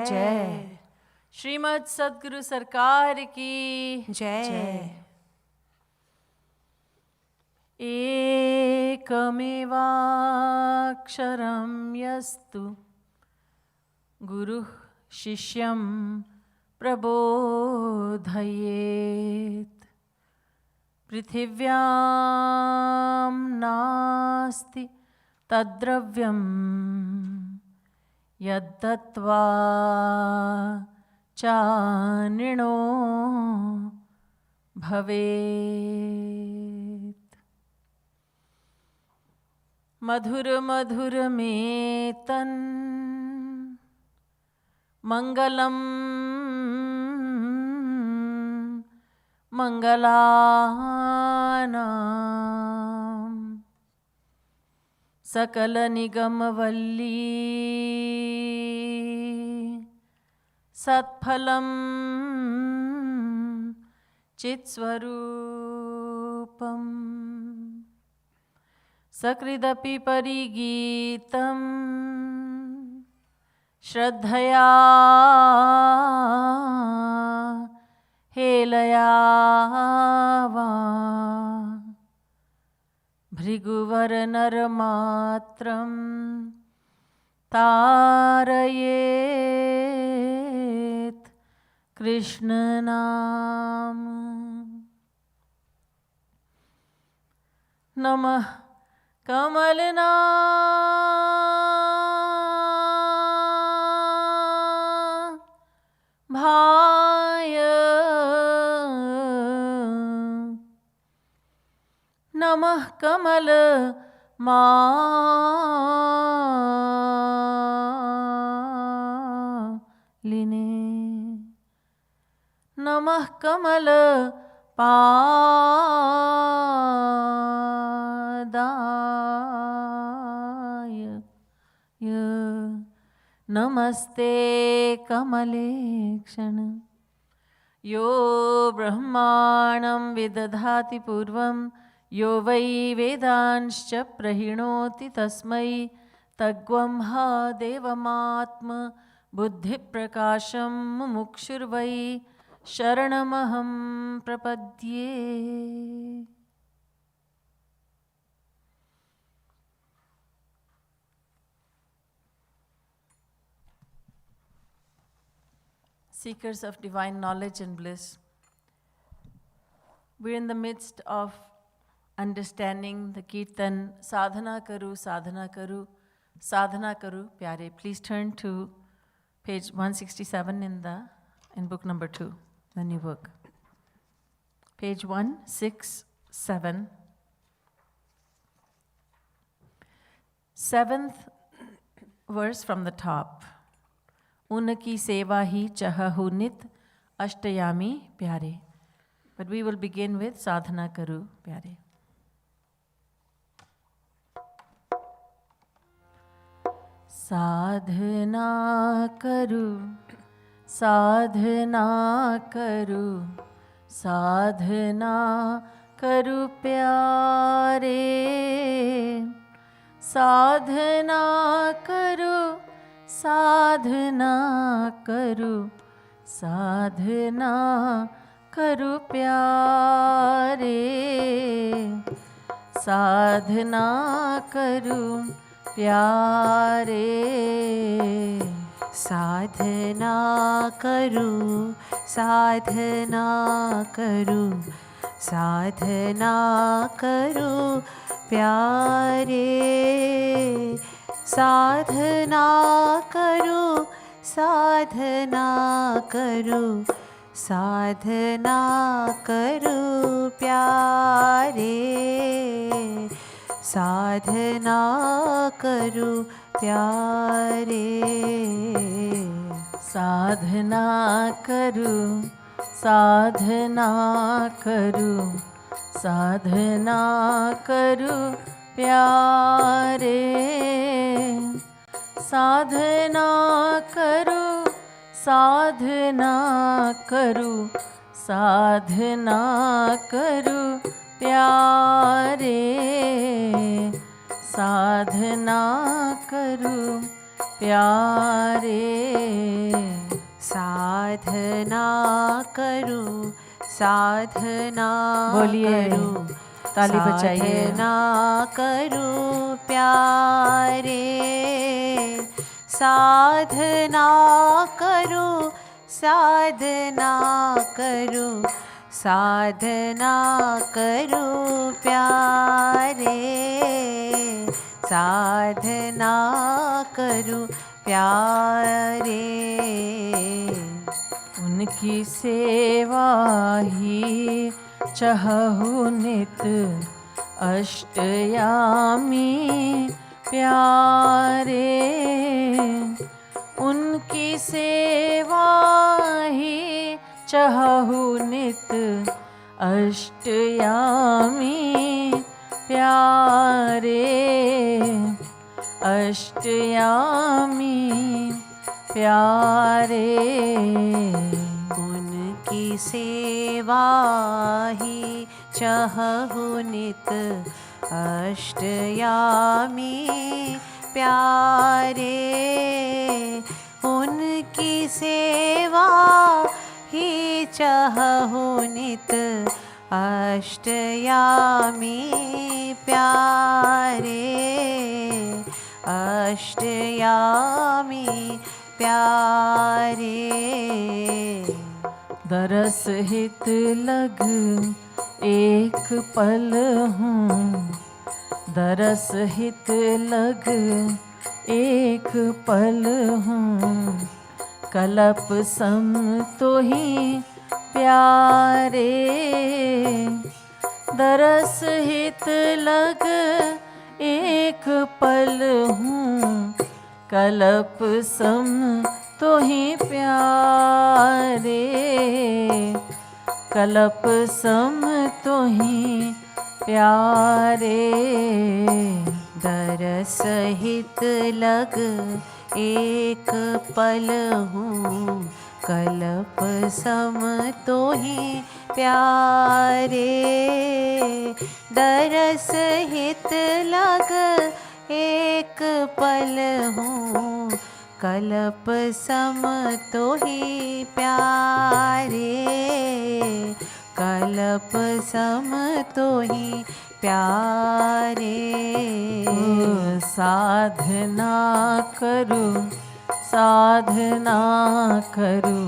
जय। श्रीमद् सद्गुरु सरकार की जय। एकमेवाक्षरं यस्तु गुरुः शिष्यं प्रबोधयेत् पृथिव्यां नास्ति तद्द्रव्यं यद्दत्त्वा चानिनो भवेत्। मधुर मधुरमेतन् मंगलम मंगलानां सकल निगम वल्ली सत्फलम चित्स्वरूपम सकृदपि परिगीतम् श्रद्धया हेलया वा भृगुवरनरमात्रं तारयेत् कृष्णनाम। नमः कमलना भाय नमः कमल मालिने नमः कमल पादाय नमस्ते कमलेक्षण यो ब्रह्माणं विदधाति पूर्वं यो वै वेदांश्च प्रहिणोति तस्मै तग्वं हा देवमात्म बुद्धिप्रकाशं मुमुक्षुर्वै शरणमहं प्रपद्ये। Seekers of divine knowledge and bliss, we're in the midst of understanding the Kirtan Sadhana Karu, Sadhana Karu, Sadhana Karu, Pyare. Please turn to page 167 in book number 2, the new book. Page 167. 7th verse from the top. Unaki seva hi chahahu nit ashtayami pyare. But we will begin with sadhana karu pyare. Sadhana karu, sadhana karu, sadhana karu pyare. Sadhana karu, sadhana karu, sadhana karu pyare. Sadhana karu pyare. Sadhana karu, sadhana karu, sadhana karu pyare. Sadhana karu, sadhana karu, sadhana karu pyare. Sadhana karu pyare. Sadhana karu, sadhana karu, sadhana karu pyare. Sadhana karu, sadhana karu, sadhana karu pyare. Sadhana karu pyare. साधना करूं, साधना बोलिए, करूं, ताली बजाइए। साधना करूं प्यारे, साधना करूं, साधना करूं, साधना करूं प्यारे, साधना करूं प्यारे। उनकी सेवा ही चहु नित अष्टयामी प्यारे, उनकी सेवा ही चहु नित अष्टयामी प्यारे, अष्टयामी प्यारे। उनकी सेवा ही चहु नित अष्टयामी प्यारे, उनकी सेवा ही चहु नित अष्टयामी प्यारे, अष्टयामी प्यारे। दरस हित लग एक पल हूँ, दरस हित लग एक पल हूँ, कलप सम तो ही प्यारे, दरस हित लग एक पल हूँ, कलप सम तो ही प्यारे, कलप सम तो ही प्यारे। दरस हित लग एक पल हूँ, कल्प सम तो ही प्यारे, दरस हित लग एक पल हूँ, कल्प सम तो ही प्यारे, कल्प सम तो ही प्यारे। साधना करूं, साधना करूं,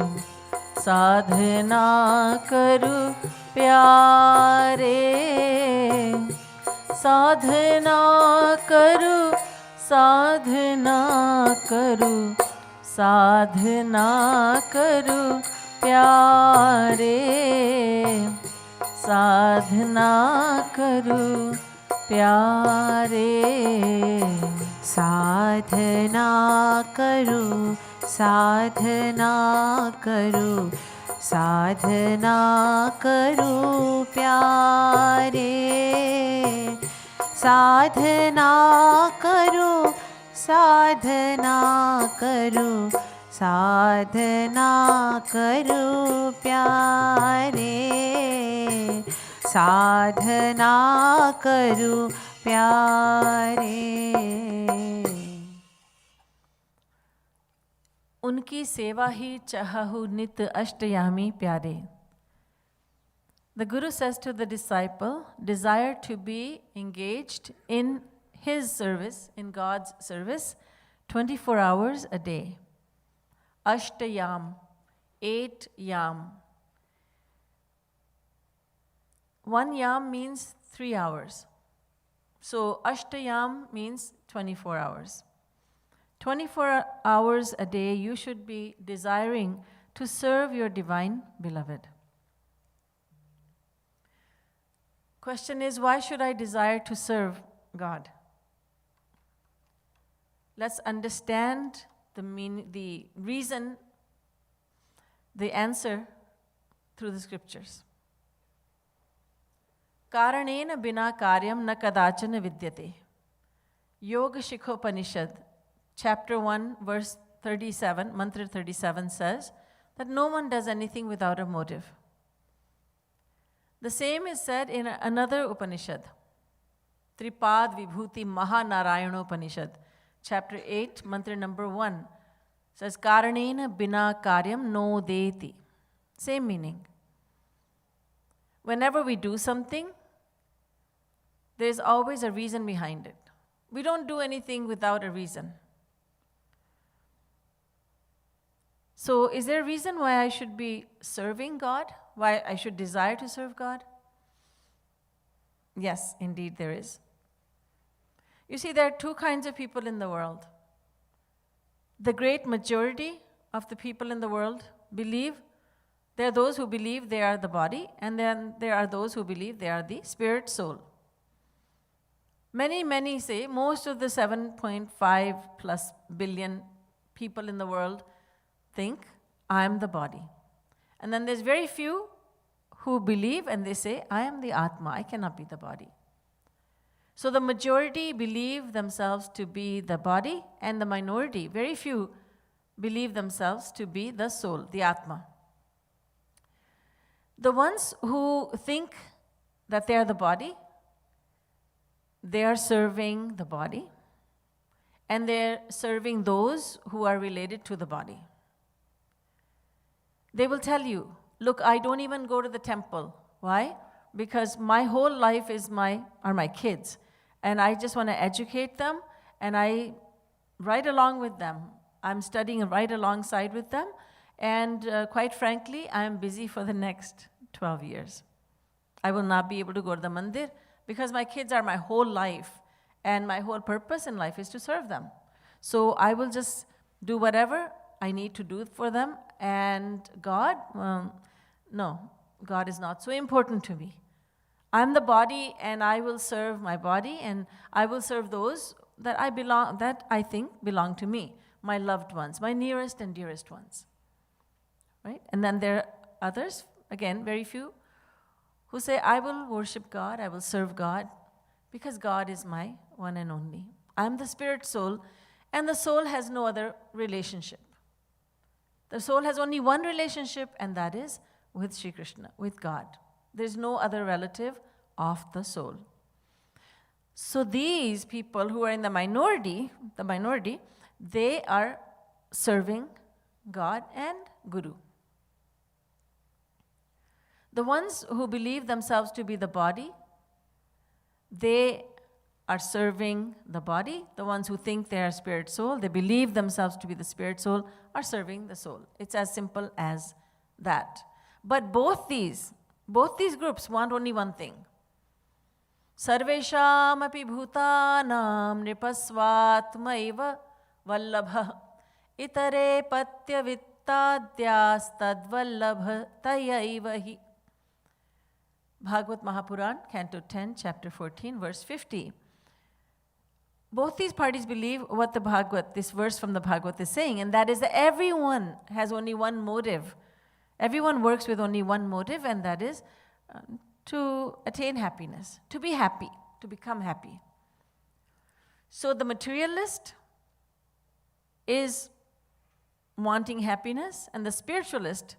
साधना करूं प्यारे, साधना करूं, साधना करूं, साधना करूं प्यारे, साधना करूं प्यारे। साधना करूं, साधना करूं, साधना करूं प्यारे, साधना करूं, साधना करूं, साधना करूं प्यारे, साधना करूं प्यारे। उनकी सेवा ही चाहु नित अष्टयामी प्यारे. The Guru says to the disciple, desire to be engaged in his service, in God's service, 24 hours a day. Ashtayam, 8 yam. 1 yam means 3 hours. So Ashtayam means 24 hours. 24 hours a day you should be desiring to serve your divine beloved. Question is, why should I desire to serve God? Let's understand the reason, the answer through the scriptures. Karanena bina karyam na kadachana vidyate. Yoga Shikhopanishad, chapter 1, verse 37, mantra 37 says that no one does anything without a motive. The same is said in another Upanishad, Tripad Vibhuti Mahanarayana Upanishad, chapter 8, mantra number 1, says karanena bina karyam no deti. Same meaning. Whenever we do something, there's always a reason behind it. We don't do anything without a reason. So is there a reason why I should be serving God? Why I should desire to serve God? Yes, indeed there is. You see, there are two kinds of people in the world. The great majority of the people in the world believe, there are those who believe they are the body, and then there are those who believe they are the spirit soul. Many say, most of the 7.5 plus billion people in the world think, I am the body. And then there's very few who believe and they say, I am the Atma, I cannot be the body. So the majority believe themselves to be the body, and the minority, very few, believe themselves to be the soul, the Atma. The ones who think that they are the body, they are serving the body, and they're serving those who are related to the body. They will tell you, look, I don't even go to the temple. Why? Because my whole life are my kids. And I just want to educate them, and I ride along with them. I'm studying right alongside with them. And quite frankly, I am busy for the next 12 years. I will not be able to go to the mandir because my kids are my whole life. And my whole purpose in life is to serve them. So I will just do whatever I need to do for them. And God, no, God is not so important to me. I'm the body, and I will serve my body, and I will serve those that I think belong to me, my loved ones, my nearest and dearest ones. Right? And then there are others, again, very few, who say, I will worship God, I will serve God, because God is my one and only. I'm the spirit soul, and the soul has no other relationship. The soul has only one relationship, and that is with Sri Krishna, with God. There's no other relative of the soul. So these people who are in the minority, they are serving God and Guru. The ones who believe themselves to be the body, they are serving the body. The ones who think they are spirit soul, they believe themselves to be the spirit soul, are serving the soul. It's as simple as that. But both these groups want only one thing. Sarvesham api bhutanam nipasvatmaiva vallabha itare patya vittadyas tadvallabha tayaivahi. Bhagavad Mahapuran, Canto 10, Chapter 14, verse 50. Both these parties believe what the Bhagavad, this verse from the Bhagavad is saying, and that is that everyone has only one motive. Everyone works with only one motive, and that is to attain happiness, to be happy, to become happy. So the materialist is wanting happiness, and the spiritualist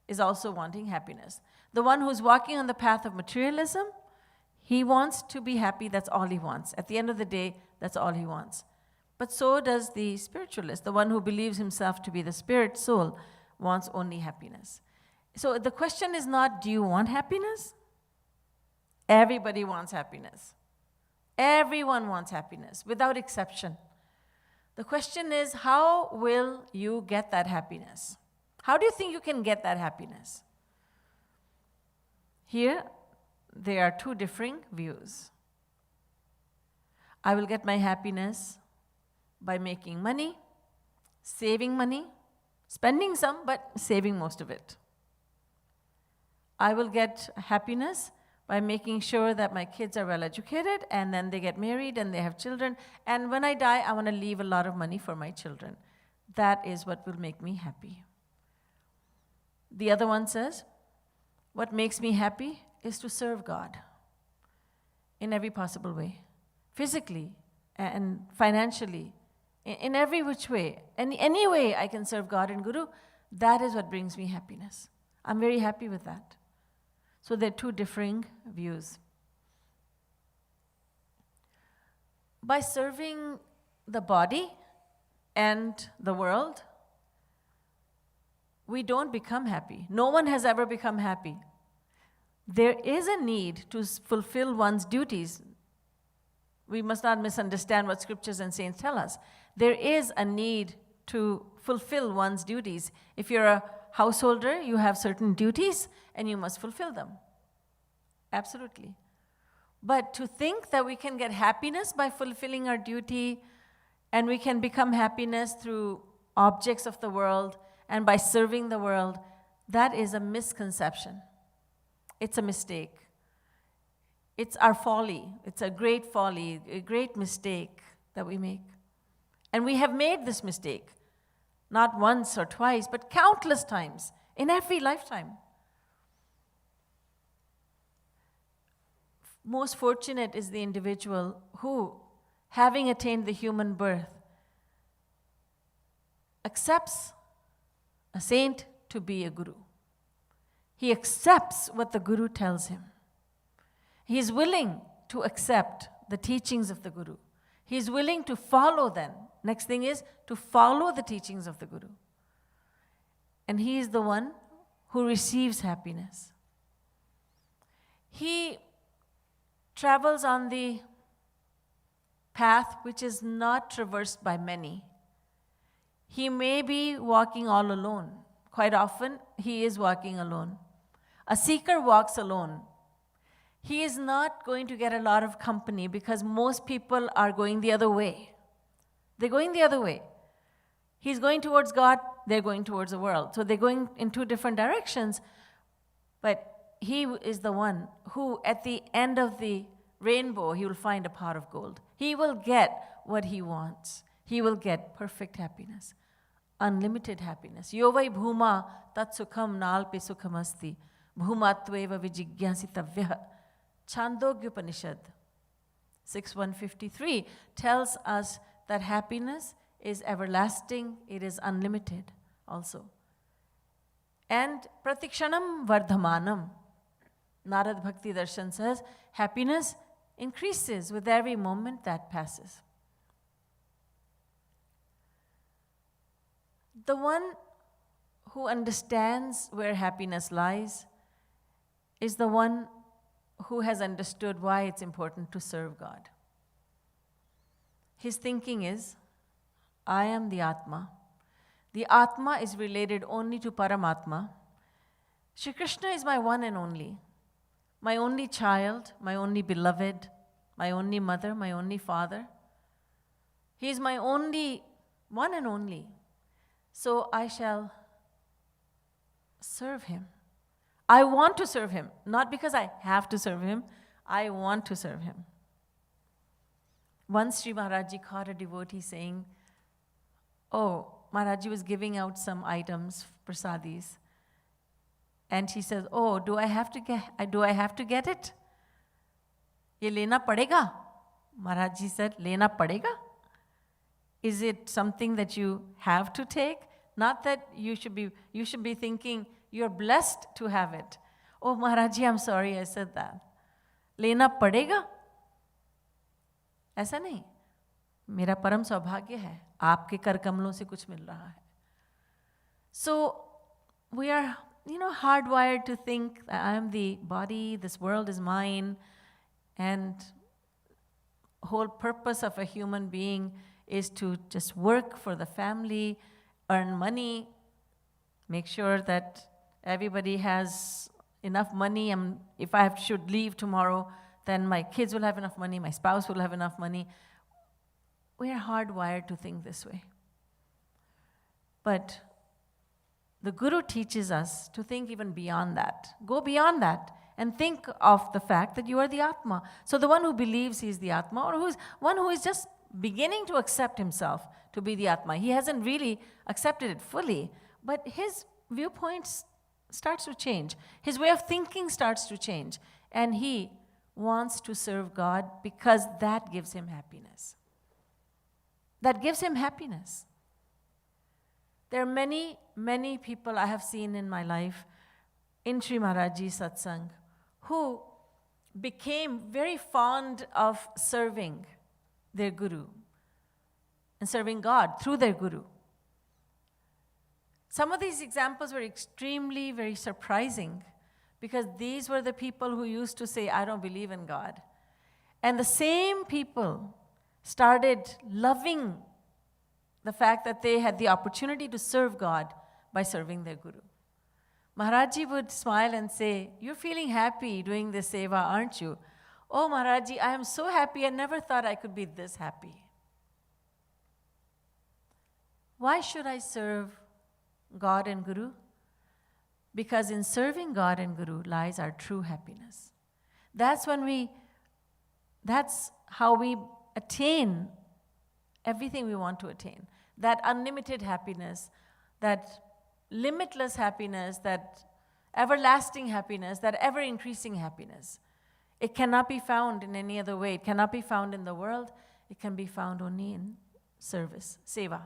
is also wanting happiness. The one who's walking on the path of materialism, he wants to be happy, that's all he wants. At the end of the day, that's all he wants. But so does the spiritualist, the one who believes himself to be the spirit soul, wants only happiness. So the question is not, do you want happiness? Everybody wants happiness. Everyone wants happiness, without exception. The question is, how will you get that happiness? How do you think you can get that happiness? Here, there are two differing views. I will get my happiness by making money, saving money, spending some, but saving most of it. I will get happiness by making sure that my kids are well educated, and then they get married and they have children. And when I die, I want to leave a lot of money for my children. That is what will make me happy. The other one says, what makes me happy is to serve God in every possible way, physically and financially, in every which way. Any way I can serve God and Guru, that is what brings me happiness. I'm very happy with that. So there are two differing views. By serving the body and the world, we don't become happy. No one has ever become happy. There is a need to fulfill one's duties. We must not misunderstand what scriptures and saints tell us. There is a need to fulfill one's duties. If you're a householder, you have certain duties and you must fulfill them. Absolutely. But to think that we can get happiness by fulfilling our duty and we can become happiness through objects of the world and by serving the world, that is a misconception. It's a mistake. It's our folly. It's a great folly, a great mistake that we make. And we have made this mistake, not once or twice, but countless times in every lifetime. Most fortunate is the individual who, having attained the human birth, accepts a saint to be a guru. He accepts what the guru tells him. He is willing to accept the teachings of the guru. He is willing to follow them. Next thing is to follow the teachings of the guru. And he is the one who receives happiness. He travels on the path which is not traversed by many. He may be walking all alone. Quite often, he is walking alone. A seeker walks alone. He is not going to get a lot of company because most people are going the other way. They're going the other way. He's going towards God, they're going towards the world. So they're going in two different directions. But he is the one who, at the end of the rainbow, he will find a pot of gold. He will get what he wants. He will get perfect happiness, unlimited happiness. Yovai bhuma tat sukham nalpe sukham asti. Bhumatveva vijigyasitavyah. Chandogya Upanishad 6.153 tells us that happiness is everlasting, it is unlimited also. And pratikshanam vardhamanam. Narad Bhakti Darshan says, happiness increases with every moment that passes. The one who understands where happiness lies is the one who has understood why it's important to serve God. His thinking is, I am the Atma. The Atma is related only to Paramatma. Shri Krishna is my one and my only child, my only beloved, my only mother, my only father. He is my only one and only. So I shall serve him. I want to serve him, not because I have to serve him, I want to serve him. Once Sri Maharajji caught a devotee saying, oh, Maharajji was giving out some items, prasadis, and she says, oh, do I have to get it? Ye lena padega? Maharajji said, lena padega? Is it something that you have to take? Not that you should be thinking, you're blessed to have it. Oh, Maharaji, I'm sorry I said that. Lena padega? ऐसा नहीं. मेरा परम सौभाग्य है. आपके कर कमलों से कुछ मिल रहा है. So, we are, hardwired to think that I am the body, this world is mine, and whole purpose of a human being is to just work for the family, earn money, make sure that everybody has enough money, and if I should leave tomorrow, then my kids will have enough money, my spouse will have enough money. We are hardwired to think this way. But the Guru teaches us to think even beyond that. Go beyond that and think of the fact that you are the Atma. So the one who believes he is the Atma, or one who is just beginning to accept himself to be the Atma, he hasn't really accepted it fully, but his viewpoints starts to change. His way of thinking starts to change. And he wants to serve God because that gives him happiness. That gives him happiness. There are many, many people I have seen in my life in Sri Maharajji's satsang who became very fond of serving their guru and serving God through their guru. Some of these examples were extremely, very surprising because these were the people who used to say, I don't believe in God. And the same people started loving the fact that they had the opportunity to serve God by serving their guru. Maharaji would smile and say, you're feeling happy doing this seva, aren't you? Oh, Maharaji, I am so happy. I never thought I could be this happy. Why should I serve God and Guru? Because in serving God and Guru lies our true happiness. That's how we attain everything we want to attain. That unlimited happiness, that limitless happiness, that everlasting happiness, that ever-increasing happiness. It cannot be found in any other way. It cannot be found in the world. It can be found only in service, seva.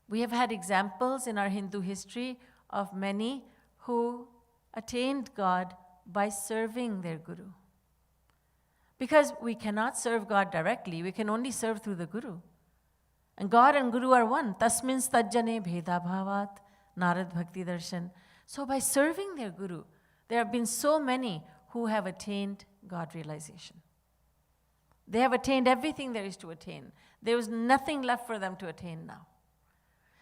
We have had examples in our Hindu history of many who attained God by serving their guru. Because we cannot serve God directly, we can only serve through the guru. And God and guru are one. Tasmin stajjane bheda bhavat, Narad Bhakti Darshan. So by serving their guru, there have been so many who have attained God realization. They have attained everything there is to attain. There is nothing left for them to attain now.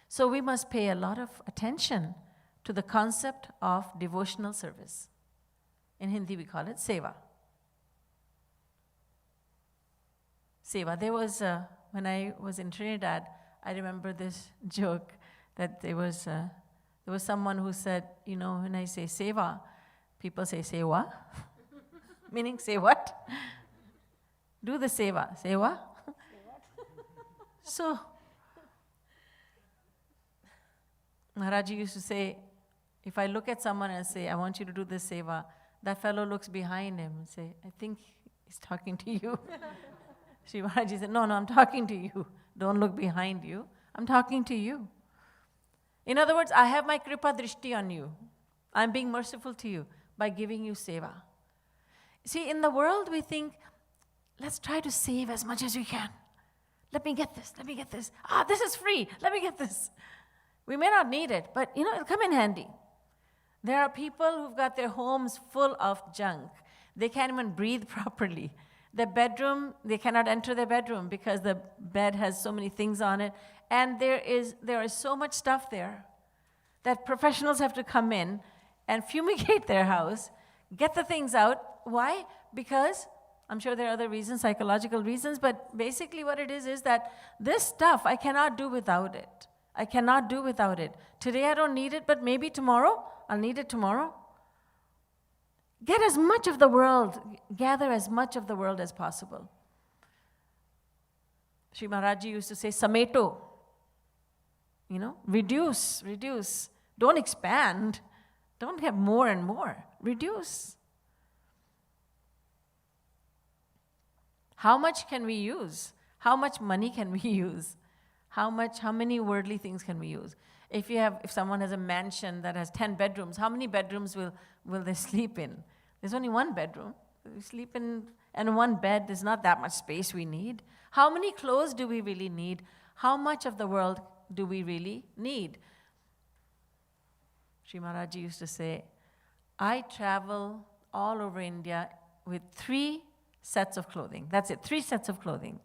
So we must pay a lot of attention to the concept of devotional service. In Hindi we call it seva. Seva. There was, when I was in Trinidad, I remember this joke that there was someone who said, you know, when I say seva, people say seva, meaning say what? Do the seva. Seva? So, Maharaji used to say, if I look at someone and say, I want you to do this seva, that fellow looks behind him and say, I think he's talking to you. Sri Maharaji said, no, I'm talking to you. Don't look behind you. I'm talking to you. In other words, I have my kripa drishti on you. I'm being merciful to you by giving you seva. See, in the world we think, let's try to save as much as we can. Let me get this, let me get this. This is free, let me get this. We may not need it, but it'll come in handy. There are people who've got their homes full of junk. They can't even breathe properly. Their bedroom, they cannot enter their bedroom because the bed has so many things on it. And there is so much stuff there that professionals have to come in and fumigate their house, get the things out. Why? Because, I'm sure there are other reasons, psychological reasons, but basically what it is that this stuff I cannot do without it. I cannot do without it. Today I don't need it, but maybe tomorrow, I'll need it tomorrow. Get as much of the world, gather as much of the world as possible. Sri Maharaji used to say, sameto. Reduce. Don't expand. Don't have more and more. Reduce. How much can we use? How much money can we use? How many worldly things can we use? If someone has a mansion that has 10 bedrooms, how many bedrooms will they sleep in? There's only one bedroom. We sleep in one bed. There's not that much space we need. How many clothes do we really need? How much of the world do we really need? Sri Maharaji used to say, I travel all over India with 3 sets of clothing. That's it, 3 sets of clothing.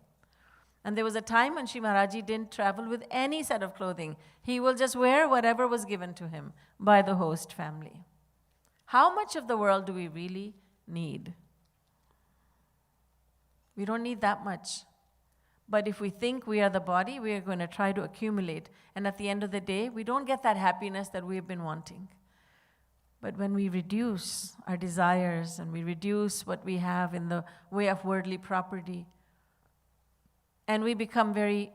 And there was a time when Sri Maharaji didn't travel with any set of clothing. He will just wear whatever was given to him by the host family. How much of the world do we really need? We don't need that much. But if we think we are the body, we are going to try to accumulate. And at the end of the day, we don't get that happiness that we've been wanting. But when we reduce our desires and we reduce what we have in the way of worldly property, and we become very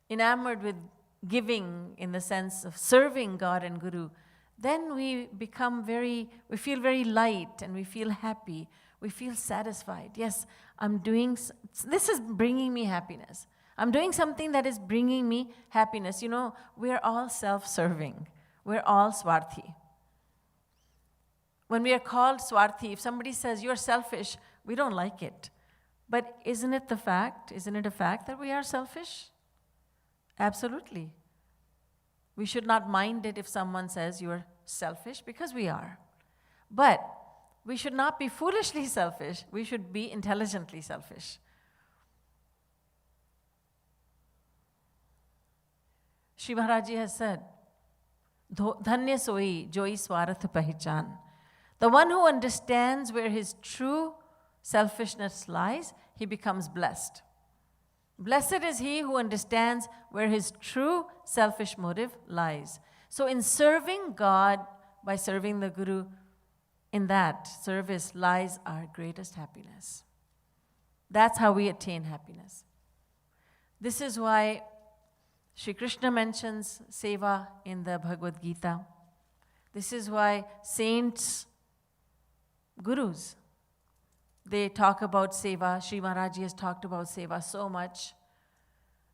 enamored with giving in the sense of serving God and Guru, then we feel very light and we feel happy. We feel satisfied. Yes, this is bringing me happiness. I'm doing something that is bringing me happiness. We're all self-serving. We're all swarthi. When we are called swarthi, if somebody says you're selfish, we don't like it. But isn't it a fact that we are selfish? Absolutely. We should not mind it if someone says you're selfish, because we are. But we should not be foolishly selfish. We should be intelligently selfish. Shri Maharaj Ji has said, Dhanya soi joi swarth pahichan. The one who understands where his true selfishness lies, he becomes blessed. Blessed is he who understands where his true selfish motive lies. So in serving God, by serving the Guru, in that service lies our greatest happiness. That's how we attain happiness. This is why Shri Krishna mentions seva in the Bhagavad Gita. This is why saints, gurus, they talk about seva. Shri Maharaj Ji has talked about seva so much.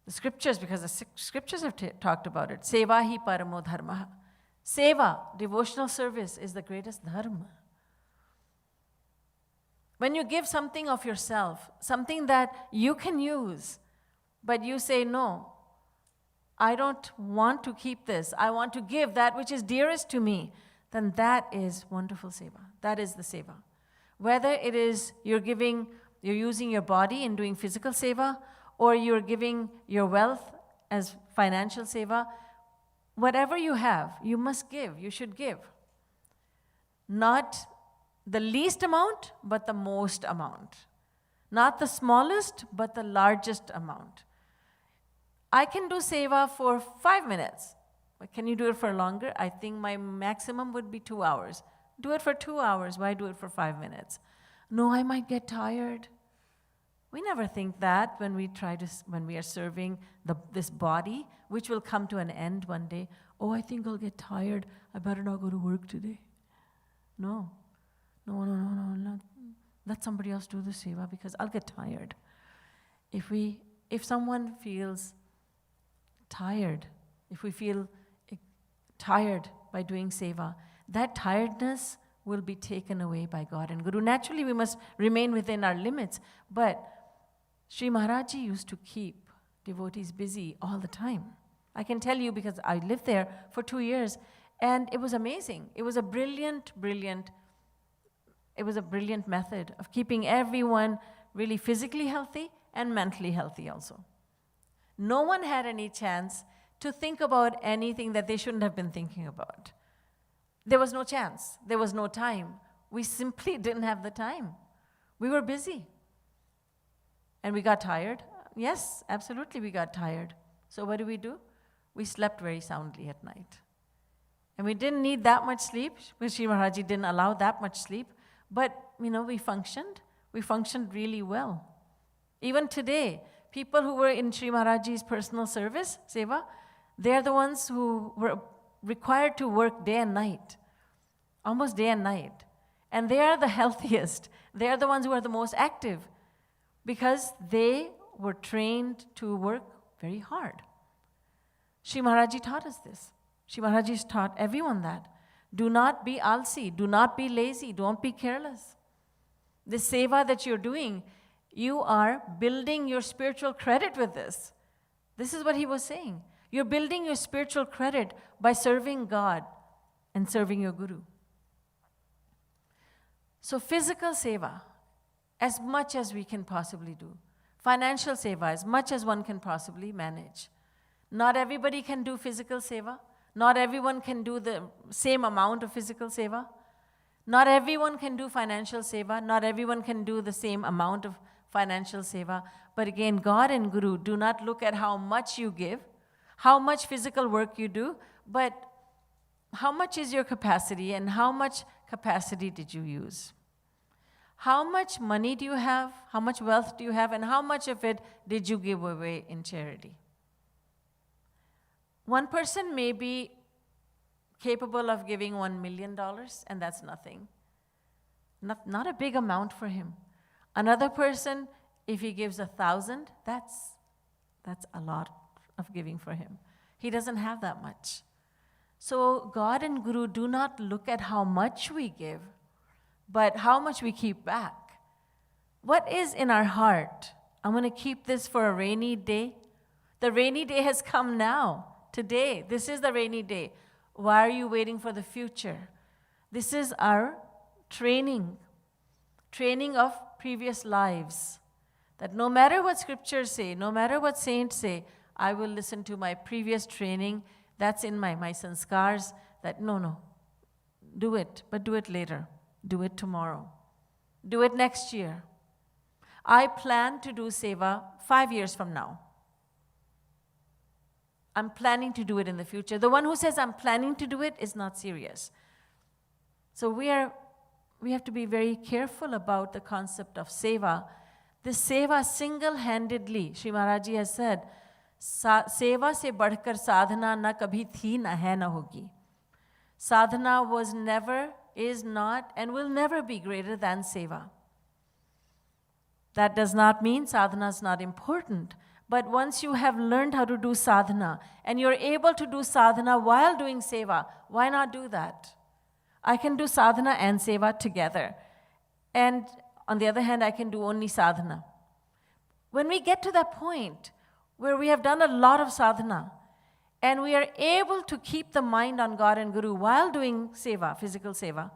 The scriptures, because the scriptures have talked about it. Seva hi paramo dharma. Seva, devotional service, is the greatest dharma. When you give something of yourself, something that you can use, but you say, no, I don't want to keep this. I want to give that which is dearest to me. Then that is wonderful seva. That is the seva. Whether it is you're using your body in doing physical seva, or you're giving your wealth as financial seva, whatever you have, you must give. You should give. Not the least amount, but the most amount. Not the smallest, but the largest amount. I can do seva for 5 minutes. But can you do it for longer? I think my maximum would be 2 hours. Do it for 2 hours. Why do it for 5 minutes? No, I might get tired. We never think that when we are serving this body, which will come to an end one day. Oh, I think I'll get tired. I better not go to work today. No. Let somebody else do the seva, because I'll get tired. If someone feels tired, if we feel tired by doing seva, that tiredness will be taken away by God and Guru. Naturally, we must remain within our limits, but Sri Maharaj Ji used to keep devotees busy all the time. I can tell you because I lived there for 2 years, and it was amazing. It was a brilliant method of keeping everyone really physically healthy and mentally healthy also. No one had any chance to think about anything that they shouldn't have been thinking about. There was no chance. There was no time. We simply didn't have the time. We were busy. And we got tired. Yes, absolutely we got tired. So what do? We slept very soundly at night. And we didn't need that much sleep, because Sri Maharaj Ji didn't allow that much sleep. But, we functioned. We functioned really well. Even today, people who were in Sri Maharaj Ji's personal service, seva, they're the ones who were required to work day and night, almost day and night. And they are the healthiest. They are the ones who are the most active, because they were trained to work very hard. Sri Maharaj Ji taught us this. Sri Maharaj Ji taught everyone that. Do not be alsi, do not be lazy, don't be careless. The seva that you're doing, you are building your spiritual credit with this. This is what he was saying. You're building your spiritual credit by serving God and serving your Guru. So physical seva, as much as we can possibly do. Financial seva, as much as one can possibly manage. Not everybody can do physical seva. Not everyone can do the same amount of physical seva. Not everyone can do financial seva. Not everyone can do the same amount of financial seva. But again, God and Guru do not look at how much you give, how much physical work you do, but how much is your capacity and how much capacity did you use? How much money do you have? How much wealth do you have? And how much of it did you give away in charity? One person may be capable of giving $1 million, and that's nothing. Not a big amount for him. Another person, if he gives 1,000, that's a lot of giving for him. He doesn't have that much. So God and Guru do not look at how much we give, but how much we keep back. What is in our heart? I'm going to keep this for a rainy day. The rainy day has come now, today. This is the rainy day. Why are you waiting for the future? This is our training of previous lives. That no matter what scriptures say, no matter what saints say, I will listen to my previous training. That's in my sanskars. That no, do it, but do it later. Do it tomorrow. Do it next year. I plan to do seva 5 years from now. I'm planning to do it in the future. The one who says I'm planning to do it is not serious. So we have to be very careful about the concept of seva. This seva single-handedly, Shri Maharaj Ji has said, seva se badhkar sadhana na kabhi thi na hai na hogi. Sadhana was never, is not, and will never be greater than seva. That does not mean sadhana is not important. But once you have learned how to do sadhana, and you're able to do sadhana while doing seva, why not do that? I can do sadhana and seva together. And on the other hand, I can do only sadhana. When we get to that point where we have done a lot of sadhana, and we are able to keep the mind on God and Guru while doing seva, physical seva,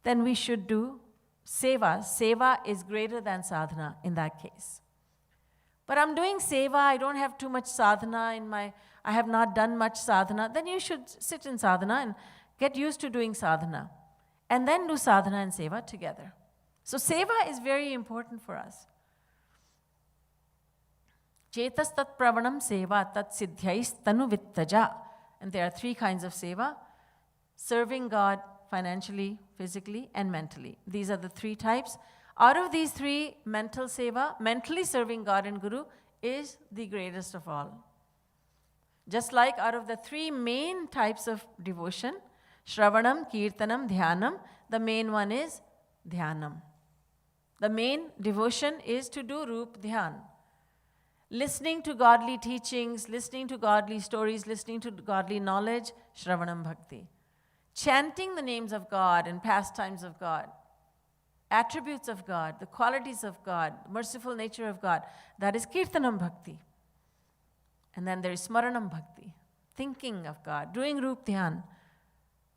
then we should do seva. Seva is greater than sadhana in that case. But I'm doing seva, I don't have too much sadhana I have not done much sadhana, then you should sit in sadhana and get used to doing sadhana. And then do sadhana and seva together. So seva is very important for us. Chetas tat pravanam seva tat siddhyais tanu vittaja. And there are 3 kinds of seva. Serving God financially, physically, and mentally. These are the 3 types. Out of these 3, mental seva, mentally serving God and Guru, is the greatest of all. Just like out of the 3 main types of devotion, Shravanam, Kirtanam, Dhyanam, the main one is Dhyanam. The main devotion is to do Rup Dhyan. Listening to godly teachings, listening to godly stories, listening to godly knowledge, Shravanam Bhakti. Chanting the names of God and pastimes of God, attributes of God, the qualities of God, merciful nature of God, that is Kirtanam Bhakti. And then there is Smaranam Bhakti, thinking of God, doing Rup Dhyan.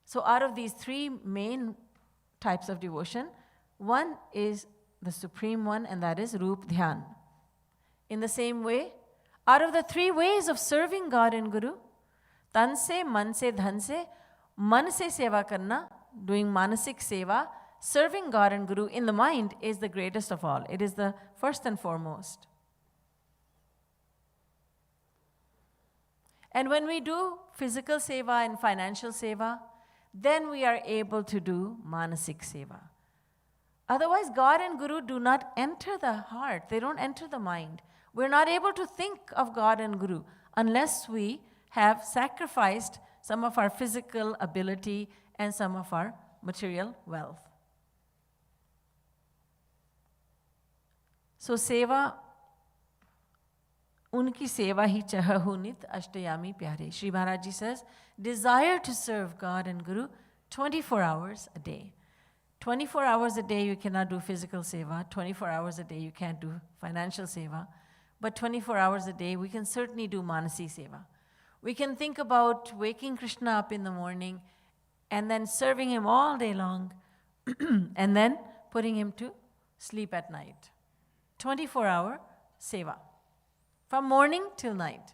So out of these 3 main types of devotion, one is the supreme one, and that is Rup Dhyan. In the same way, out of the 3 ways of serving God and Guru, tan se, man se, dhan se seva karna, doing manasik seva, serving God and Guru in the mind is the greatest of all. It is the first and foremost. And when we do physical seva and financial seva, then we are able to do manasik seva. Otherwise, God and Guru do not enter the heart. They don't enter the mind. We're not able to think of God and Guru unless we have sacrificed some of our physical ability and some of our material wealth. So seva, unki seva hi chahahu nit ashtayami pyare. Shri Maharaj Ji says, desire to serve God and Guru 24 hours a day. 24 hours a day you cannot do physical seva, 24 hours a day you can't do financial seva, but 24 hours a day we can certainly do manasi seva. We can think about waking Krishna up in the morning and then serving him all day long and then putting him to sleep at night. 24-hour seva, from morning till night.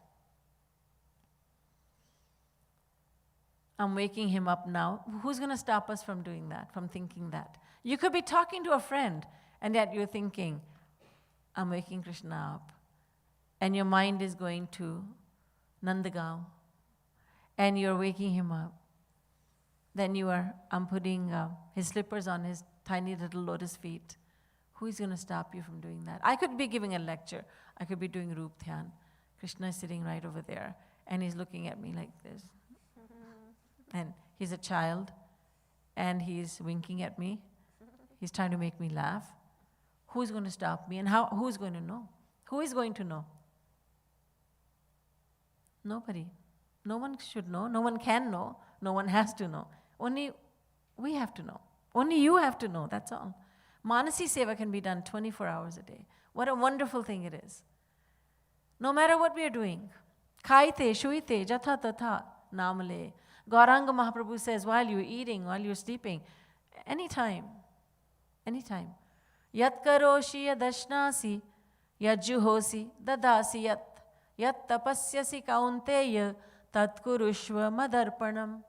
I'm waking him up now. Who's going to stop us from doing that, from thinking that? You could be talking to a friend, and yet you're thinking, I'm waking Krishna up. And your mind is going to Nandagaon, and you're waking him up. Then I'm putting his slippers on his tiny little lotus feet. Who is going to stop you from doing that? I could be giving a lecture. I could be doing Rup Dhyan. Krishna is sitting right over there, and he's looking at me like this. And he's a child, and he's winking at me. He's trying to make me laugh. Who's going to stop me, and who's going to know? Who is going to know? Nobody. No one should know. No one can know. No one has to know. Only we have to know. Only you have to know, that's all. Manasi seva can be done 24 hours a day. What a wonderful thing it is. No matter what we are doing. Khaite, shuite, jatha tatha, namale. Gauranga Mahaprabhu says, while you're eating, while you're sleeping, anytime. Yat karoshi yadashnasi, yajjuhosi, dadasi yat tapasyasi kaunteya, tat kurushva madarpanam.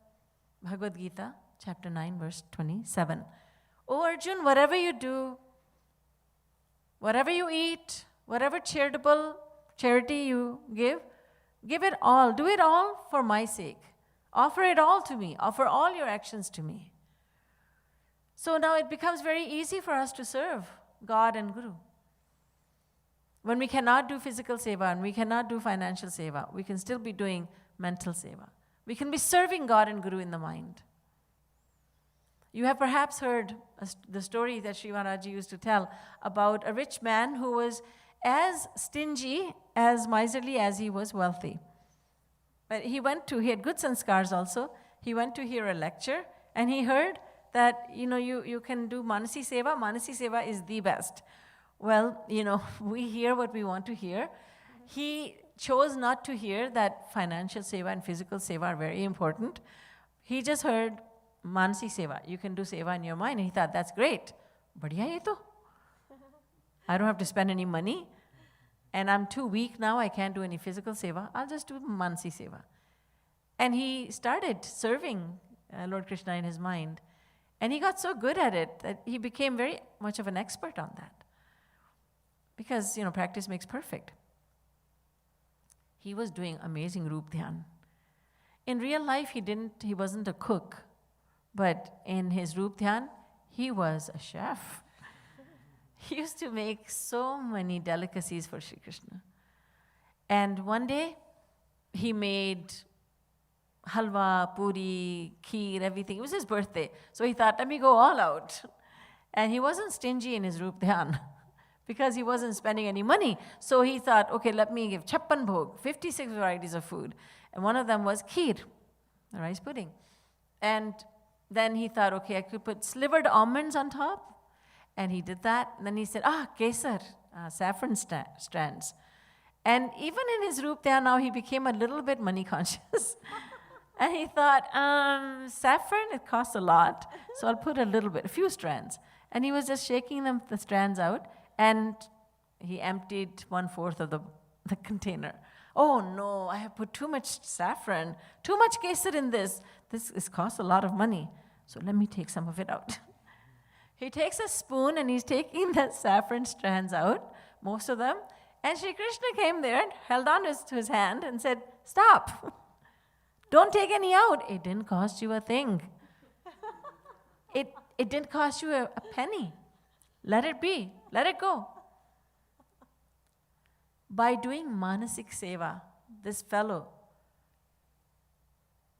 Bhagavad Gita, chapter 9, verse 27. O Arjun, whatever you do, whatever you eat, whatever charity you give it all. Do it all for my sake. Offer it all to me. Offer all your actions to me. So now it becomes very easy for us to serve God and Guru. When we cannot do physical seva and we cannot do financial seva, we can still be doing mental seva. We can be serving God and Guru in the mind. You have perhaps heard the story that Sri Maharaji used to tell about a rich man who was as stingy, as miserly as he was wealthy. But he had good sanskars also. He went to hear a lecture and he heard that, you can do Manasi Seva. Manasi Seva is the best. Well, we hear what we want to hear. He chose not to hear that financial seva and physical seva are very important. He just heard Manasi Seva. You can do seva in your mind. And he thought, that's great. Badhiya ye to. I don't have to spend any money. And I'm too weak now. I can't do any physical seva. I'll just do Manasi Seva. And he started serving Lord Krishna in his mind. And he got so good at it that he became very much of an expert on that. Because, practice makes perfect. He was doing amazing Roop Dhyan. In real life, he wasn't a cook. But in his Roop Dhyan, he was a chef. He used to make so many delicacies for Sri Krishna. And one day, he made halwa, puri, kheer, everything. It was his birthday. So he thought, let me go all out. And he wasn't stingy in his Roop Dhyan because he wasn't spending any money. So he thought, okay, let me give chappan bhog, 56 varieties of food. And one of them was kheer, the rice pudding. And then he thought, okay, I could put slivered almonds on top. And he did that. And then he said, kesar, saffron strands. And even in his Roop Dhyan now, he became a little bit money conscious. And he thought, saffron, it costs a lot. So I'll put a few strands. And he was just shaking the strands out. And he emptied 1/4 of the container. Oh no, I have put too much saffron, too much kesar in this. This costs a lot of money. So let me take some of it out. He takes a spoon and he's taking the saffron strands out, most of them. And Sri Krishna came there and held on to his hand and said, stop. Don't take any out. It didn't cost you a thing. It didn't cost you a penny. Let it be. Let it go. By doing Manasik Seva, this fellow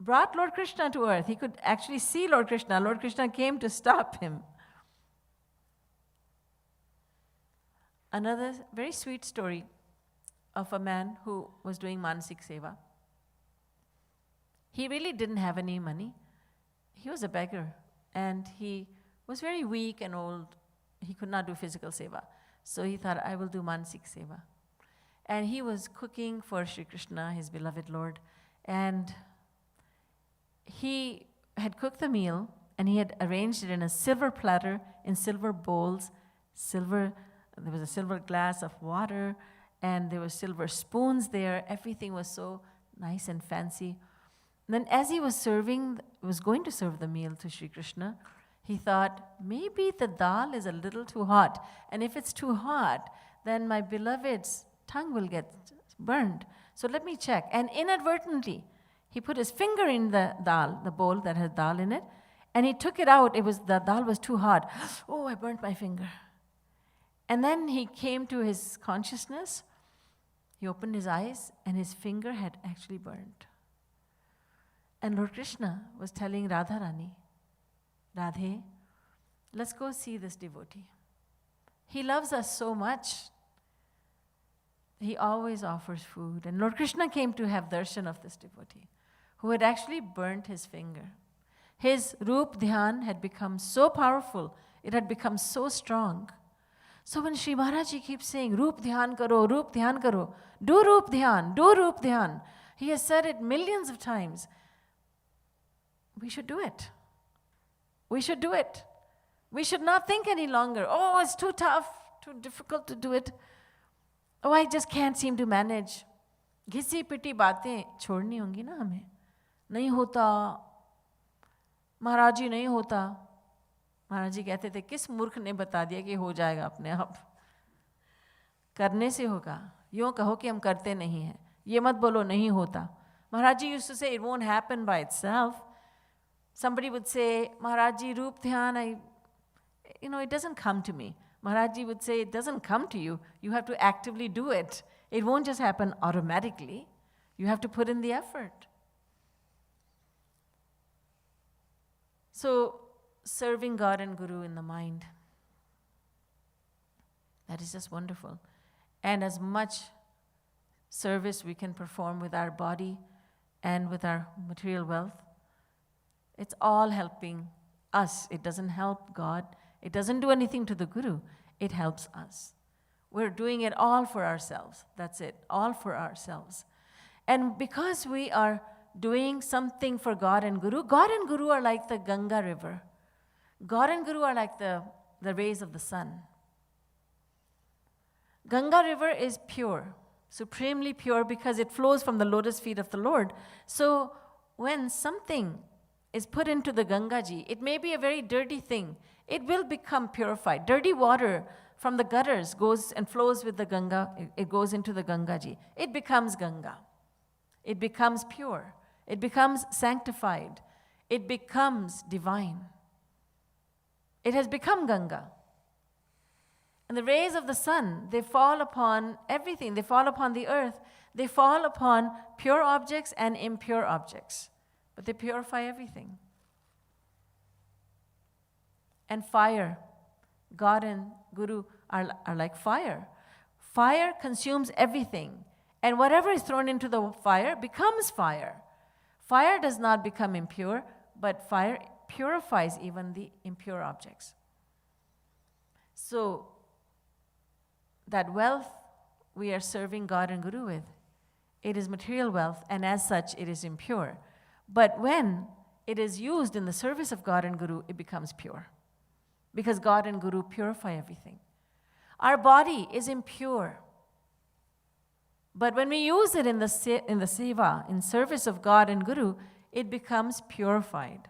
brought Lord Krishna to earth. He could actually see Lord Krishna. Lord Krishna came to stop him. Another very sweet story of a man who was doing Manasik Seva. He really didn't have any money. He was a beggar and he was very weak and old. He could not do physical seva. So he thought, I will do Manasik Seva. And he was cooking for Sri Krishna, his beloved Lord. And he had cooked the meal and he had arranged it in a silver platter, in silver bowls, there was a silver glass of water, and there were silver spoons there. Everything was so nice and fancy. And then as he was going to serve the meal to Sri Krishna, he thought, maybe the dal is a little too hot. And if it's too hot, then my beloved's tongue will get burned. So let me check. And inadvertently, he put his finger in the dal, the bowl that had dal in it, and he took it out. The dal was too hot. Oh, I burnt my finger. And then he came to his consciousness. He opened his eyes, and his finger had actually burned. And Lord Krishna was telling Radharani, Radhe, let's go see this devotee. He loves us so much. He always offers food. And Lord Krishna came to have darshan of this devotee who had actually burnt his finger. His Roop Dhyan had become so powerful, it had become so strong. So when Shri Maharaj Ji keeps saying, Roop Dhyan karo, do Roop Dhyan, do Roop Dhyan, he has said it millions of times. We should do it. We should do it. We should not think any longer, oh, it's too tough, too difficult to do it. Oh, I just can't seem to manage. घिसी पिटी बातें छोड़नी होंगी ना हमें. नहीं होता, महाराज जी नहीं होता. महाराज जी कहते थे, किस मूर्ख ने बता दिया कि हो जाएगा अपने आप. करने से होगा. यूँ कहो कि हम करते नहीं हैं. ये मत बोलो नहीं होता. Maharaj ji used to say, it won't happen by itself. Somebody would say, Maharaj ji, Roop Dhyan, it doesn't come to me. Maharaj ji would say, it doesn't come to you. You have to actively do it. It won't just happen automatically. You have to put in the effort. So, serving God and Guru in the mind, that is just wonderful. And as much service we can perform with our body and with our material wealth, it's all helping us. It doesn't help God. It doesn't do anything to the Guru. It helps us. We're doing it all for ourselves. That's it, all for ourselves. And because we are doing something for God and Guru are like the Ganga river. God and Guru are like the rays of the sun. Ganga river is pure, supremely pure, because it flows from the lotus feet of the Lord. So when something is put into the Ganga Ji, it may be a very dirty thing. It will become purified. Dirty water from the gutters goes and flows with the Ganga. It goes into the Ganga Ji. It becomes Ganga. It becomes pure. It becomes sanctified. It becomes divine. It has become Ganga. And the rays of the sun, they fall upon everything. They fall upon the earth. They fall upon pure objects and impure objects. But they purify everything. And fire, God and Guru are like fire. Fire consumes everything. And whatever is thrown into the fire becomes fire. Fire does not become impure, but fire purifies even the impure objects. So, that wealth we are serving God and Guru with, it is material wealth, and as such, it is impure. But when it is used in the service of God and Guru, it becomes pure. Because God and Guru purify everything. Our body is impure. But when we use it in the seva, in service of God and Guru, it becomes purified.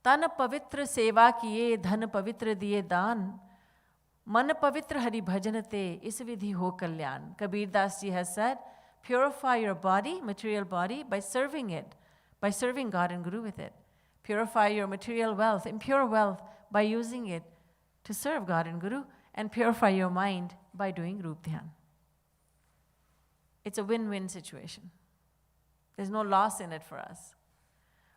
Tan pavitra seva kiye, dhan pavitra diye daan, man pavitra hari bhajanate, is vidhi ho kalyan. Kabir Das Ji has said, purify your body, material body, by serving it, by serving God and Guru with it. Purify your material wealth, impure wealth, by using it to serve God and Guru, and purify your mind by doing Roop Dhyan. It's a win-win situation. There's no loss in it for us.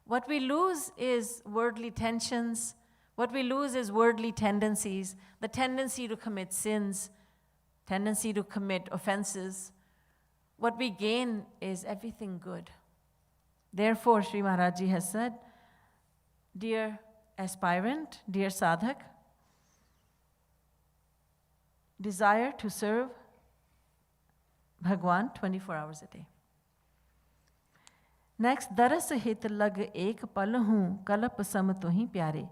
What we lose is worldly tensions. What we lose is worldly tendencies, the tendency to commit sins, tendency to commit offenses. What we gain is everything good. Therefore, Sri Maharaj Ji has said, dear aspirant, dear sadhak, desire to serve Bhagwan 24 hours a day. Next, daras hit lag ek pal hoon, kalap sam tuhi pyare.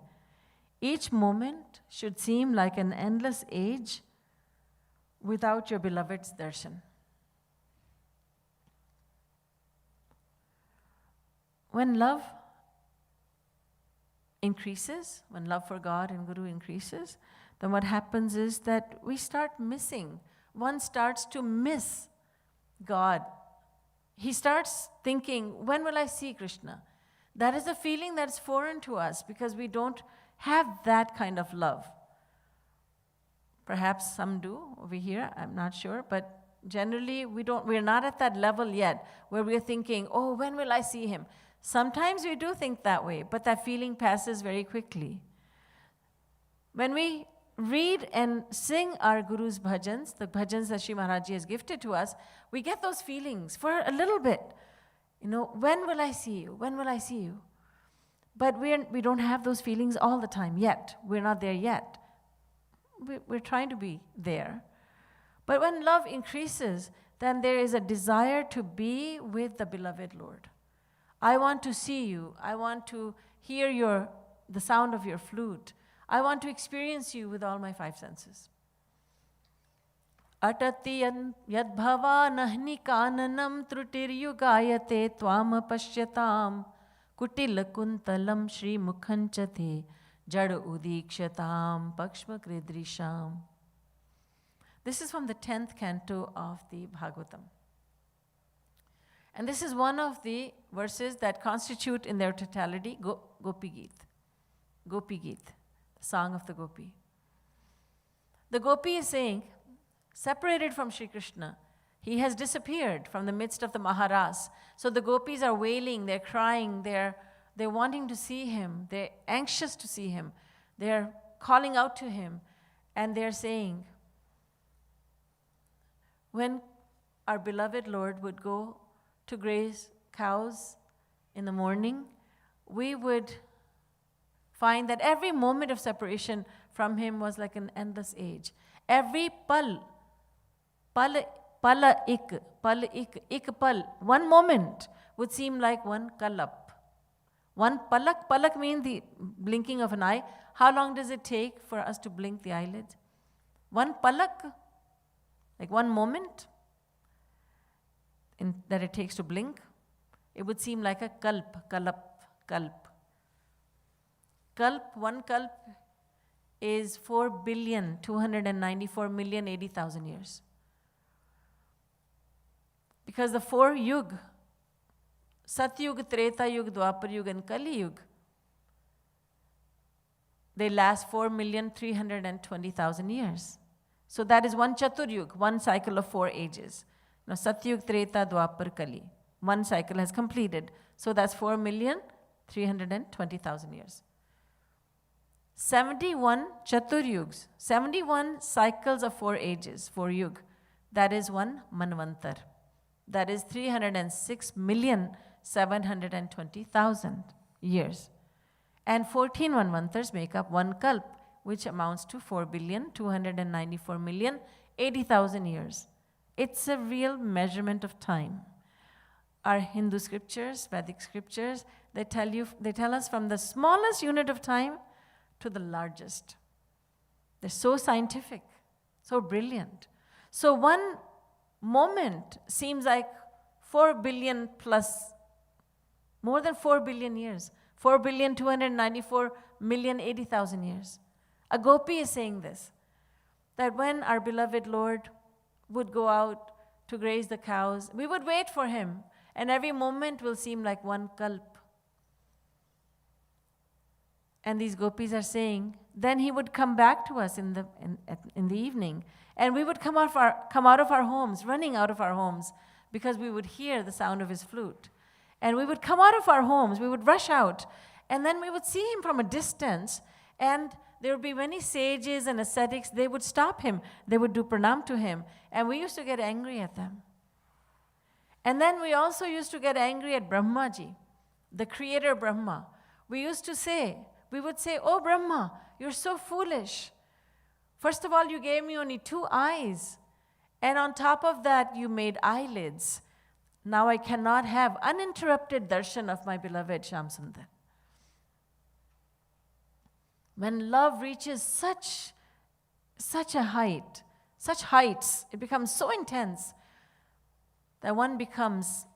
Each moment should seem like an endless age without your beloved's darshan. When love increases, when love for God and Guru increases, then what happens is that we start missing. One starts to miss God. He starts thinking, when will I see Krishna? That is a feeling that's foreign to us because we don't have that kind of love. Perhaps some do over here, I'm not sure, but generally we're not at that level yet where we're thinking, oh, when will I see him? Sometimes we do think that way, but that feeling passes very quickly. When we read and sing our Guru's bhajans, the bhajans that Sri Maharaj Ji has gifted to us, we get those feelings for a little bit. When will I see you? When will I see you? But we don't have those feelings all the time yet. We're not there yet. we're trying to be there. But when love increases, then there is a desire to be with the beloved Lord. I want to see you. I want to hear the sound of your flute. I want to experience you with all my five senses. Atati yadbhava nahni kananam trutiryugayate twam pashyatam kutila kuntalam shri mukhanchate jad udikshatam pakshma kridrisham. This is from the 10th canto of the Bhagavatam. And this is one of the verses that constitute in their totality Gopi Geet. Gopi Geet, the song of the Gopi. The Gopi is saying, separated from Sri Krishna, he has disappeared from the midst of the Maharas. So the gopis are wailing, they're crying, they're wanting to see him, they're anxious to see him, they're calling out to him, and they're saying, when our beloved Lord would go to graze cows in the morning, we would find that every moment of separation from him was like an endless age. Every pal, ik, one moment would seem like one kalap. One palak means the blinking of an eye. How long does it take for us to blink the eyelids? One palak, like one moment that it takes to blink, it would seem like a kalp. One kalp is 4,294,080,000 years. Because the 4 yug, Satyug, Treta Yug, Dwapar Yug, and Kali Yug, they last 4,320,000 years. So that is one Chaturyug, one cycle of 4 ages. Now Satyug, Treta, Dwapar, Kali. One cycle has completed. So that's 4,320,000 years. 71 Chaturyugs, 71 cycles of 4 ages, 4 yug. That is one Manvantar. That is 306,720,000 years. And 14 Manvantars make up one Kalp, which amounts to 4,294,080,000 years. It's a real measurement of time. Our Hindu scriptures, Vedic scriptures, they tell us from the smallest unit of time to the largest. They're so scientific, so brilliant. So one moment seems like 4 billion plus, more than 4 billion years, 4,294,080,000 years. A gopi is saying this, that when our beloved Lord would go out to graze the cows, we would wait for him, and every moment will seem like one kalp. And these gopis are saying, then he would come back to us in the evening, and we would come out of our homes, running out of our homes, because we would hear the sound of his flute. And we would come out of our homes, we would rush out, and then we would see him from a distance, and there would be many sages and ascetics. They would stop him, they would do pranam to him, and we used to get angry at them. And then we also used to get angry at Brahmaji, the creator Brahma. We would say, oh Brahma, you're so foolish. First of all, you gave me only 2 eyes. And on top of that, you made eyelids. Now I cannot have uninterrupted darshan of my beloved Shyamsundar. When love reaches such a height, such heights, it becomes so intense that one becomes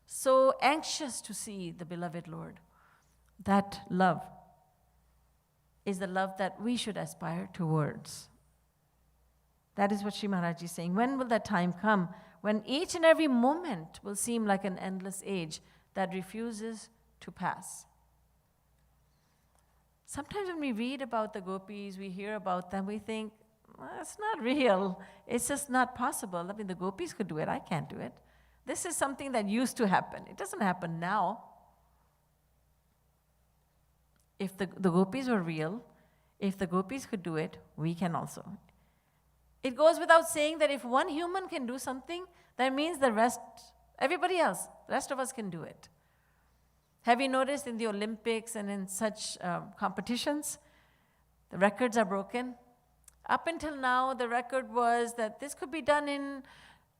so anxious to see the beloved Lord. That love is the love that we should aspire towards. That is what Sri Maharaj is saying. When will that time come when each and every moment will seem like an endless age that refuses to pass? Sometimes when we read about the gopis, we hear about them, we think, well, it's not real. It's just not possible. I mean, the gopis could do it. I can't do it. This is something that used to happen. It doesn't happen now. If the gopis were real, if the gopis could do it, we can also. It goes without saying that if one human can do something, that means the rest, everybody else, the rest of us can do it. Have you noticed in the Olympics and in such competitions, the records are broken? Up until now, the record was that this could be done in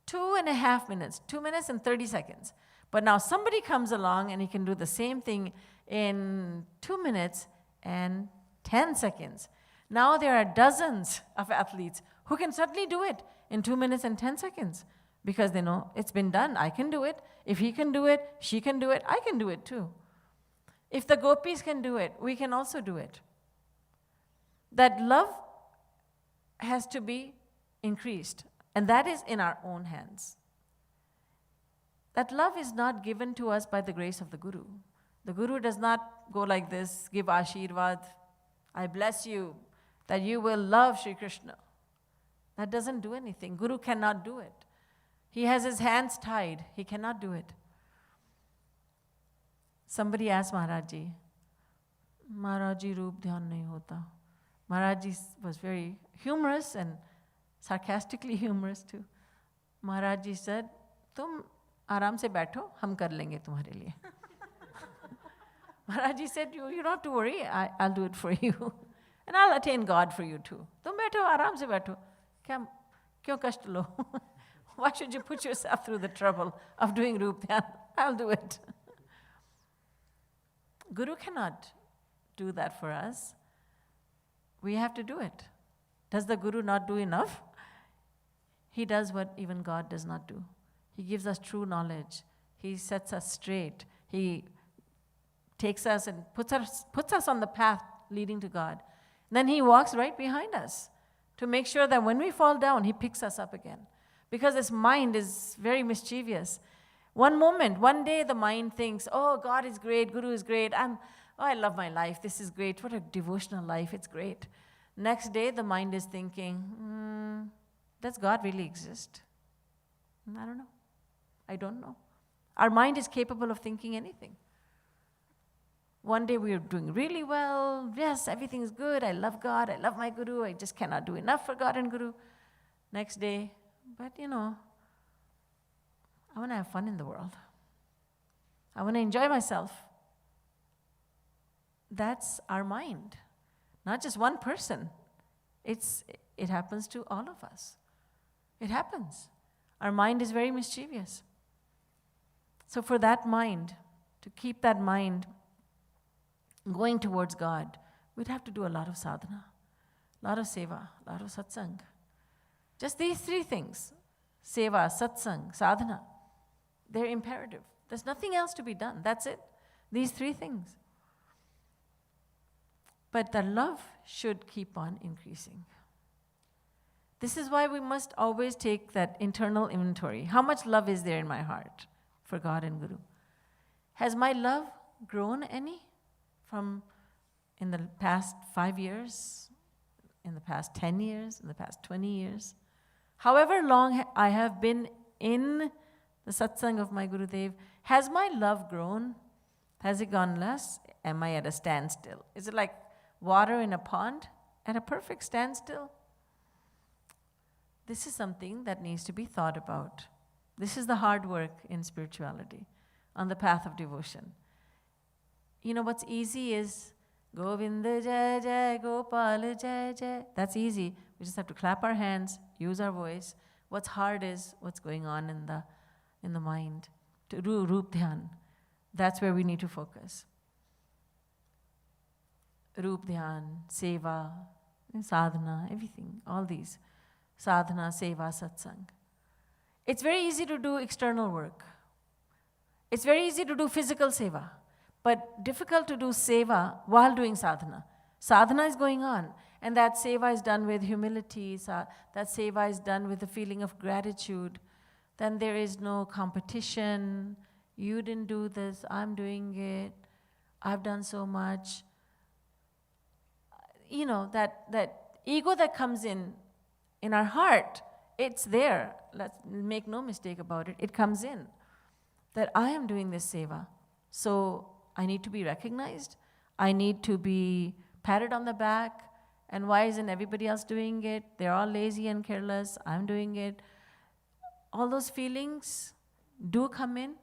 2.5 minutes, 2 minutes and 30 seconds. But now somebody comes along and he can do the same thing in 2 minutes and 10 seconds. Now there are dozens of athletes who can suddenly do it in 2 minutes and 10 seconds because they know it's been done. I can do it. If he can do it, she can do it, I can do it too. If the gopis can do it, we can also do it. That love has to be increased, and that is in our own hands. That love is not given to us by the grace of the Guru. The Guru does not go like this, give Ashirvad, I bless you, that you will love Sri Krishna. That doesn't do anything. Guru cannot do it. He has his hands tied. He cannot do it. Somebody asked Maharaj Ji, Maharaj Ji, roop dhyan nahi hota. Maharaj Ji was very humorous and sarcastically humorous too. Maharaj Ji said, tum आराम से बैठो, हम कर लेंगे तुम्हारे लिए. Maharaj Ji said, you don't have to worry, I'll do it for you. And I'll attain God for you too. तुम बैठो, आराम से बैठो. क्यों कष्ट लो? Why should you put yourself through the trouble of doing Roop Dhyan? I'll do it. Guru cannot do that for us. We have to do it. Does the Guru not do enough? He does what even God does not do. He gives us true knowledge. He sets us straight. He takes us and puts us on the path leading to God. Then he walks right behind us to make sure that when we fall down, he picks us up again. Because this mind is very mischievous. One day the mind thinks, oh, God is great, Guru is great, I love my life, this is great, what a devotional life, it's great. Next day the mind is thinking, does God really exist? I don't know. I don't know. Our mind is capable of thinking anything. One day we are doing really well, yes, everything is good, I love God, I love my Guru, I just cannot do enough for God and Guru. Next day, but I want to have fun in the world. I want to enjoy myself. That's our mind. Not just one person. It happens to all of us. It happens. Our mind is very mischievous. So for that mind, to keep that mind going towards God, we'd have to do a lot of sadhana, a lot of seva, a lot of satsang. Just these three things, seva, satsang, sadhana, they're imperative. There's nothing else to be done. That's it. These three things. But the love should keep on increasing. This is why we must always take that internal inventory. How much love is there in my heart for God and Guru? Has my love grown any from in the past 5 years, in the past 10 years, in the past 20 years? However long I have been in the satsang of my Gurudev, has my love grown? Has it gone less? Am I at a standstill? Is it like water in a pond at a perfect standstill? This is something that needs to be thought about. This is the hard work in spirituality, on the path of devotion. What's easy is Govinda Jai Jai, Gopal Jai Jai. That's easy. We just have to clap our hands, use our voice. What's hard is what's going on in the mind. To do Roop Dhyan, that's where we need to focus. Roop Dhyan, Seva, Sadhana, everything, all these. Sadhana, Seva, Satsang. It's very easy to do external work. It's very easy to do physical Seva, but difficult to do Seva while doing Sadhana. Sadhana is going on, and that Seva is done with humility, that Seva is done with a feeling of gratitude. Then there is no competition. You didn't do this, I'm doing it. I've done so much. That ego that comes in our heart, it's there. Let's make no mistake about it. It comes in. That I am doing this seva. So I need to be recognized. I need to be patted on the back. And why isn't everybody else doing it? They're all lazy and careless. I'm doing it. All those feelings do come in.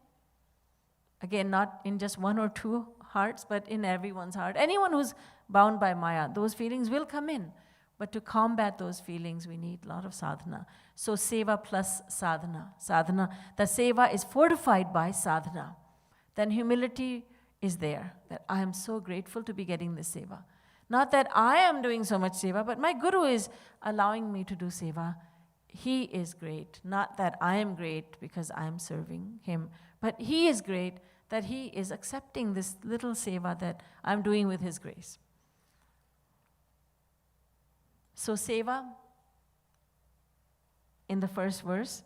Again, not in just one or two hearts, but in everyone's heart. Anyone who's bound by Maya, those feelings will come in. But to combat those feelings, we need a lot of sadhana. So seva plus sadhana. Sadhana, the seva is fortified by sadhana. Then humility is there, that I am so grateful to be getting this seva. Not that I am doing so much seva, but my guru is allowing me to do seva. He is great. Not that I am great because I am serving him, but he is great that he is accepting this little seva that I'm doing with his grace. So seva, in the first verse,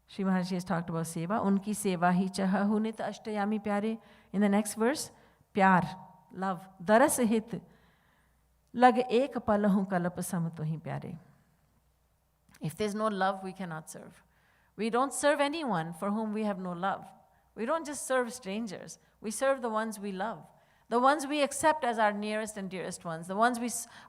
Shri Maharaj has talked about seva. Unki seva hi chaha hunit ashtayami pyare. In the next verse, pyar, love. Daras hit, lag ek palahu kalap samtohi pyare. If there's no love, we cannot serve. We don't serve anyone for whom we have no love. We don't just serve strangers. We serve the ones we love. The ones we accept as our nearest and dearest ones. The ones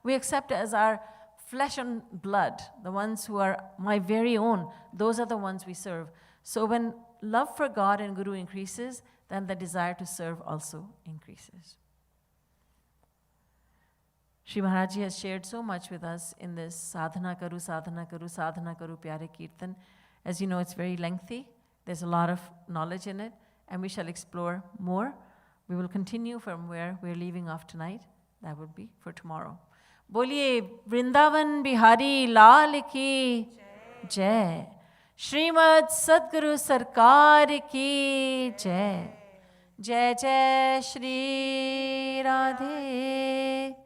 we accept as our flesh and blood, the ones who are my very own, those are the ones we serve. So when love for God and Guru increases, then the desire to serve also increases. Shri Maharaj Ji has shared so much with us in this sadhana karu, sadhana karu, sadhana karu, pyare kirtan. As you know, it's very lengthy. There's a lot of knowledge in it, and we shall explore more. We will continue from where we're leaving off tonight. That would be for tomorrow. बोलिए वृंदावन बिहारी लाल की जय, श्रीमद् सद्गुरु सरकार की जय, जय जय श्री राधे,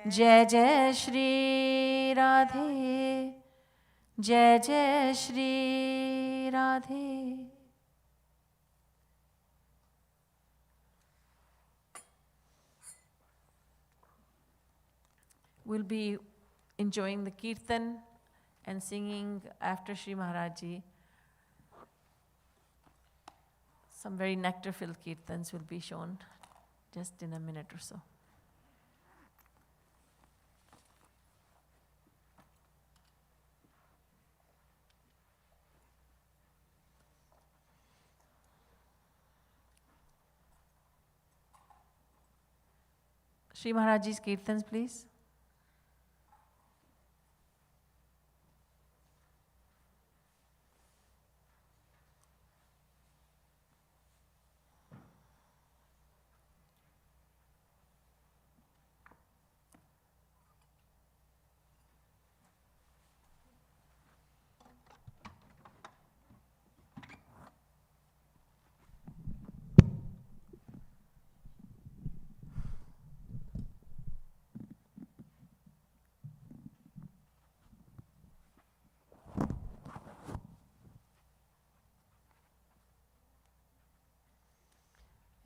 जय जय श्री राधे, जय जय Shri Radhe. We'll be enjoying the kirtan and singing after Shri Maharaj Ji. Some very nectar-filled kirtans will be shown just in a minute or so. Shri Maharaj Ji's kirtans, please.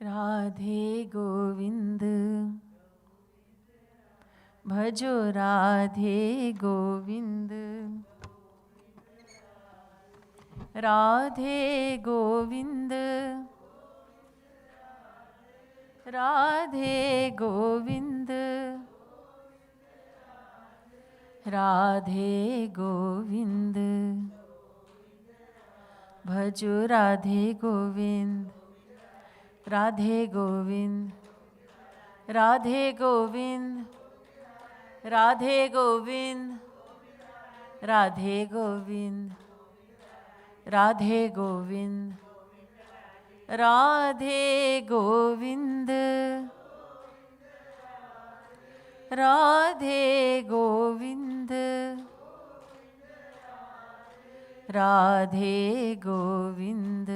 Radhe Govind भजो राधे गोविंद, राधे गोविंद, राधे गोविंद, राधे गोविंद, भजो राधे गोविंद, राधे गोविंद, राधे गोविंद, राधे गोविंद, राधे गोविंद, राधे गोविंद, राधे गोविंद, राधे गोविंद, राधे गोविंद,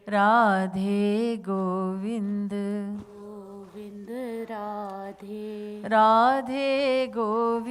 राधे गोविंद, गोविंद राधे राधे गोविंद.